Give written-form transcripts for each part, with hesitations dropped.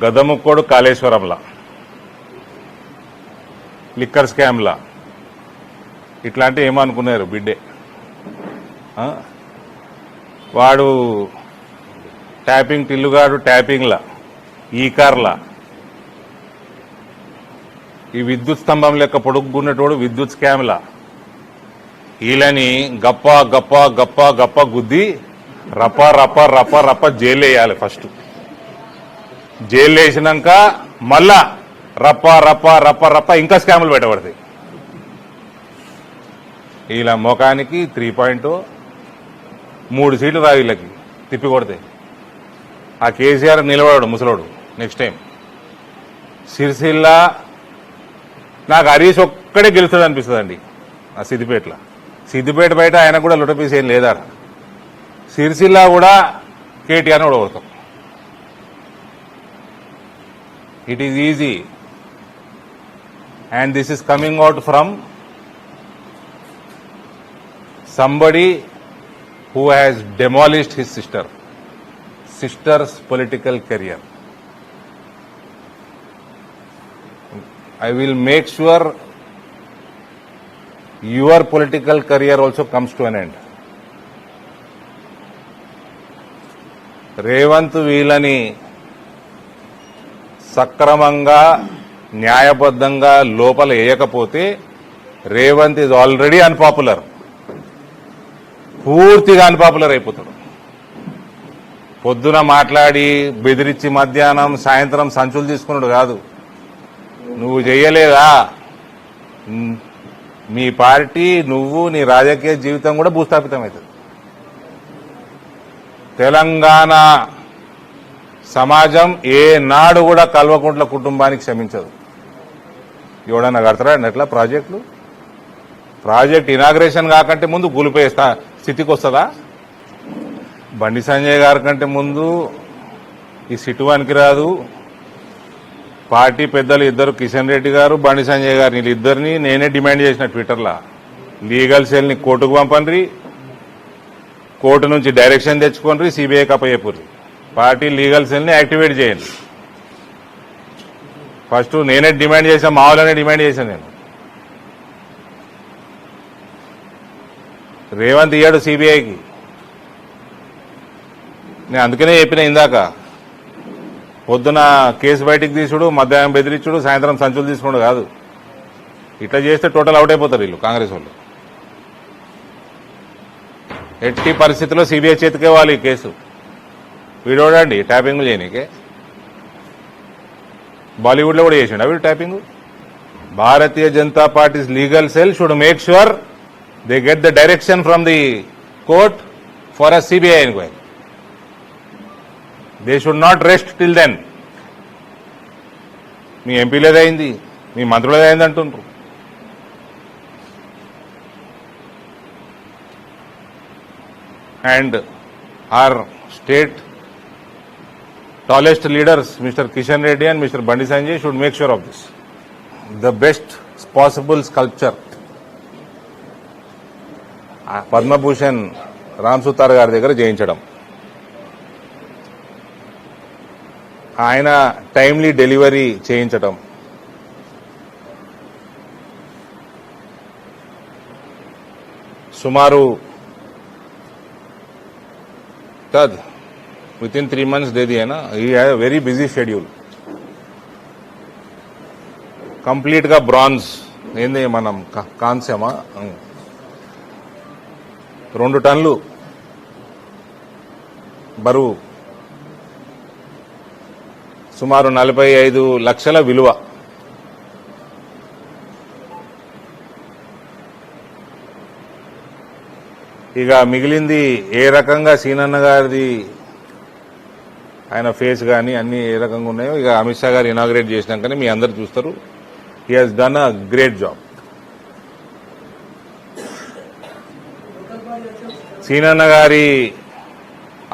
గదముక్కోడు కాళేశ్వరంలా, liquor స్కామ్లా ఇట్లాంటివి ఏమనుకున్నారు బిడ్డే. వాడు ట్యాపింగ్ టిల్లుగాడు ట్యాపింగ్లా, ఈ కార్లా, ఈ విద్యుత్ స్తంభం లెక్క పొడుగున్నటోడు విద్యుత్ స్కామ్లా. వీళ్ళని గప్ప గప్ప గప్ప గప్ప గుద్ది రప్ప రప్ప రప్ప రప్ప జైలు వేయాలి. ఫస్ట్ జైలు వేసినాక మళ్ళా రప్ప రప్ప రప్ప రప్ప ఇంకా స్కాములు పెట్టబడతాయి. వీళ్ళ ముఖానికి 3.0 3 సీట్లు రా వీళ్ళకి తిప్పి కొడతాయి. ఆ కేసీఆర్ నిలబడాడు ముసలోడు నెక్స్ట్ టైం. సిరిసిల్ల నాకు హరీష్ ఒక్కడే గెలుస్తాడు అనిపిస్తుందండి. ఆ సిద్దిపేట బయట ఆయన కూడా లుటపీస్ ఏం లేదా. సిరిసిల్ల కూడా కేటీఆర్ని కూడా కొడతాం. It is easy and this is coming out from somebody who has demolished his sister's political career. I will make sure your political career also comes to an end. Revanth వీళ్ళని సక్రమంగా న్యాయబద్ధంగా లోపల వేయకపోతే రేవంత్ ఈజ్ ఆల్రెడీ అన్పాపులర్, పూర్తిగా unpopular అయిపోతాడు. పొద్దున మాట్లాడి బెదిరించి మధ్యాహ్నం సాయంత్రం సంచులు తీసుకున్నాడు కాదు. నువ్వు చెయ్యలేదా, మీ పార్టీ నువ్వు నీ రాజకీయ జీవితం కూడా భూస్థాపితం అవుతుంది. తెలంగాణ సమాజం ఏనాడు కూడా కల్వకుంట్ల కుటుంబానికి క్షమించదు. ఎవడన్నా కడతారా ఎట్లా ప్రాజెక్ట్ ఇనాగ్రేషన్ కాకంటే ముందు కూలిపోయేస్తా స్థితికి వస్తుందా? బండి సంజయ్ గారి కంటే ముందు ఈ సిటువానికి రాదు. పార్టీ పెద్దలు ఇద్దరు, కిషన్ రెడ్డి గారు, బండి సంజయ్ గారు, వీళ్ళిద్దరిని నేనే డిమాండ్ చేసిన ట్విట్టర్లో, లీగల్ సెల్ని కోర్టుకు పంపండి, కోర్టు నుంచి డైరెక్షన్ తెచ్చుకోండి, సిబిఐకి అప్పచెప్పుర్రి, పార్టీ లీగల్ సెల్ని యాక్టివేట్ చేయండి. ఫస్ట్ నేనే డిమాండ్ చేశాను, మా వాళ్ళనే డిమాండ్ చేశాను నేను. రేవంత్ ఇయ్యాడు సిబిఐకి. నేను అందుకనే చెప్పిన ఇందాక, పొద్దున కేసు బయటికి తీసుడు, మధ్యాహ్నం బెదిరించుడు, సాయంత్రం సంచులు తీసుకున్నాడు కాదు. ఇట్లా చేస్తే టోటల్ అవుట్ అయిపోతారు వీళ్ళు కాంగ్రెస్ వాళ్ళు. ఎట్టి పరిస్థితుల్లో సిబిఐ చేతికే వాళ్ళు ఈ కేసు. వీడోడండి ట్యాపింగ్ చేయనీకే. బాలీవుడ్ లో కూడా చేసిండు వీడు tapping. Bharatiya Janata party legal cell should make sure they get the direction from the court for a CBI inquiry. They should not rest till then. మీ ఎంపీలేదైంది, మీ మంత్రులేదైంది అంటుండ్రు. And our state tallest leaders, Mr. Kishan Reddy and Mr. Bandi Sanjay, should make sure of this. The best possible sculpture Padma Bhushan Ram Sutar గారి దగ్గర చేయించడం, ఆయన timely delivery చేయించడం, సుమారు with in 3 months दे दिया ना. He has a very busy schedule. Complete గా bronze ఏంది మనం కాంస్యమా 2 టన్నులు బరువు, సుమారు 45 లక్షల విలువ. ఇక మిగిలింది ఏ రకంగా సీనన్న గారిది ఆయన ఫేస్ కానీ అన్ని ఏ రకంగా ఉన్నాయో ఇక అమిత్ షా గారు ఇనాగ్రేట్ చేసినాకనే మీ అందరు చూస్తారు. He has done a great job. సీనన్న గారి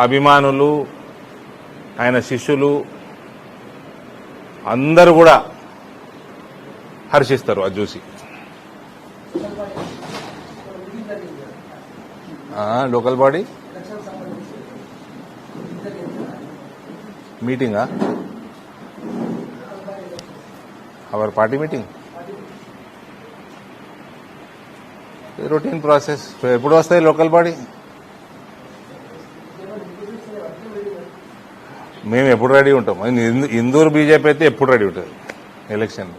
అభిమానులు, ఆయన శిష్యులు అందరూ కూడా హర్షిస్తారు అది చూసి. లోకల్ బాడీ మీటింగా or party meeting routine process. ఎప్పుడు వస్తాయి లోకల్ బాడీ? మేము ఎప్పుడు రెడీ ఉంటాం. ఇందూరు బీజేపీ అయితే ఎప్పుడు రెడీ ఉంటుంది ఎలక్షన్.